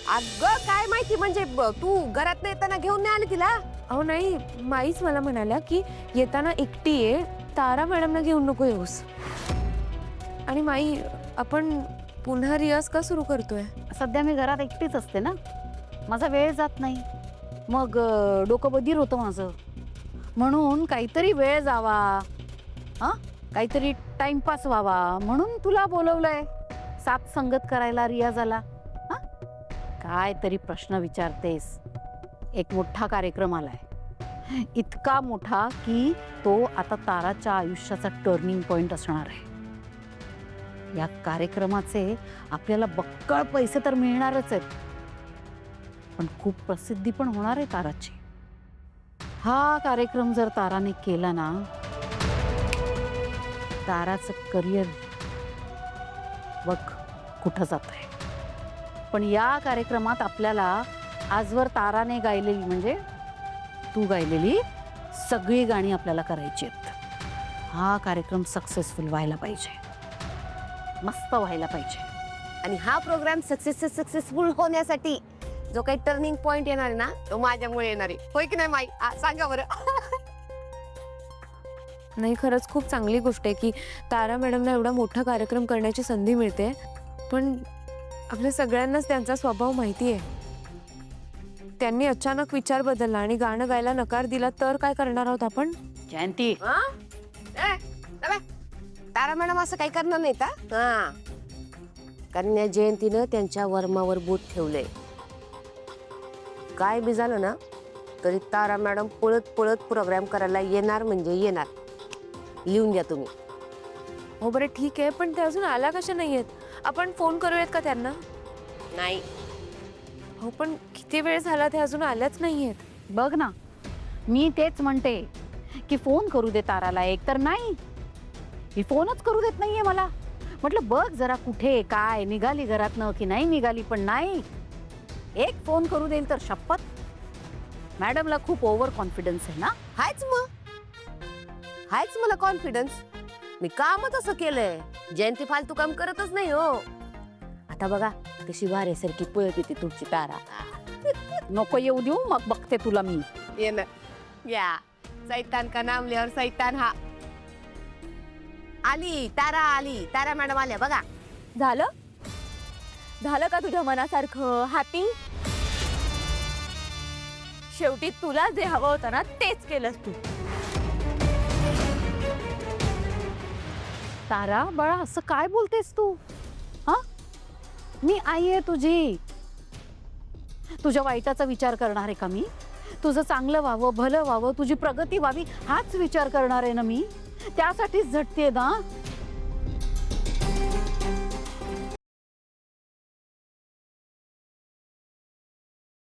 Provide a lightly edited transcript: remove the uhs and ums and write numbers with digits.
अगं काय माहिती म्हणजे तू घरात येताना घेऊन नाही आली तिला? अहो नाही, माईच मला म्हणाल्या की येताना एकटी ये, तारा मॅडमना घेऊन नको येऊस. आणि माई, आपण पुन्हा रियाज का सुरू करतोय? सध्या मी घरात एकटीच असते ना, माझा वेळ जात नाही. मग डोकं बधीर होतं माझं. म्हणून काहीतरी वेळ जावा, हां काहीतरी टाइमपास व्हावा म्हणून तुला बोलवलंय साथ संगत करायला रियाजाला. हां काय तरी प्रश्न विचारतेस. एक मोठा कार्यक्रम आलाय, इतका मोठा की तो आता ताराच्या आयुष्याचा टर्निंग पॉइंट असणार आहे. या कार्यक्रमाचे आपल्याला बक्कळ पैसे तर मिळणारच आहेत, पण खूप प्रसिद्धी पण होणार आहे ताराची. हा कार्यक्रम जर ताराने केला ना, ताराचं करिअर बघ कुठं जात आहे. पण या कार्यक्रमात आपल्याला आजवर ताराने गायलेली म्हणजे तू गायलेली सगळी गाणी आपल्याला करायची आहेत. हा कार्यक्रम सक्सेसफुल व्हायला पाहिजे, मस्त व्हायला पाहिजे. आणि हा प्रोग्राम सक्सेसफुल होण्यासाठी जो काही टर्निंग पॉइंट येणार आहे ना, तो माझ्यामुळे येणार आहे. होय की नाही माई? सांगा बरं. नाही, खरंच खूप चांगली गोष्ट आहे की तारा मॅडमना एवढा मोठा कार्यक्रम करण्याची संधी मिळते. पण आपल्या सगळ्यांनाच त्यांचा स्वभाव माहिती आहे. त्यांनी अचानक विचार बदलला आणि गाणं गायला नकार दिला तर काय करणार आहोत आपण? जयंती, तारा मॅडम असं काही करणार नाहीत. हा, कन्या जयंतीनं त्यांच्या वर्मावर बोट ठेवलंय. काय बी झालं ना तरी तारा मॅडम पळत पळत प्रोग्राम करायला येणार म्हणजे येणार. लिहून घ्या तुम्ही. हो बरं ठीक आहे, पण ते अजून आल्या कशा नाहीयेत? आपण फोन करूयात का त्यांना? नाही, हो पण किती वेळ झाला, ते अजून आल्याच नाहीयेत. बघ ना, मी तेच म्हणते की फोन करू दे ताराला. एक तर नाही, ही फोनच करू देत नाहीये मला. म्हटलं बघ जरा कुठे काय, निघाली घरातनं की नाही निघाली, पण नाही. एक फोन करू देईल तर शपथ. मॅडमला खूप ओव्हर कॉन्फिडन्स आहे ना. हायच मला कॉन्फिडन्स. मी कामच असं केलंय. जयंती फालतू काम करतच नाही हो. आता बघा कशी वाऱ्यासारखी पळत येते तुमची तारा. नको येऊ देऊ, मग बघते तुला मी. ये ना, या सैतान का नाम लिहावर सैतान हा. आली तारा, आली तारा मॅडम आल्या बघा. झालं का तुझ्या मनासारखं? हॅपी? शेवटी तुला जे हवं होतं ना तेच केलंस तू. तारा बाळा, असं काय बोलतेस तू? हा, मी आई आहे तुझी. तुझ्या वाईटाचा विचार करणार आहे का मी? तुझं चांगलं व्हावं, भलं व्हावं, तुझी प्रगती व्हावी हाच विचार करणार आहे ना मी. त्यासाठीच झटते ना.